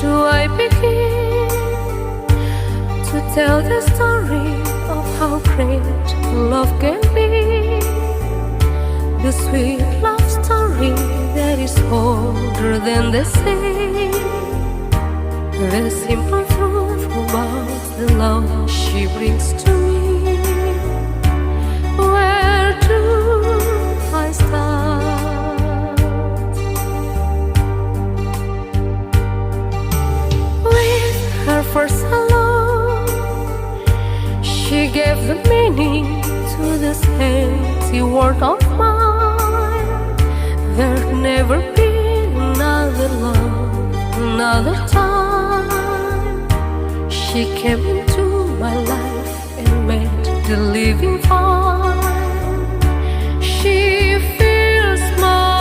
do I begin to tell the story of how great love can be? The sweet love story that is older than the sea. The simple truth about the love she brings to me. Where do I start? With her first hello, she gave the meaning to this empty world of mine. There'd never be another love, another time. She came into my life and made the living fine. She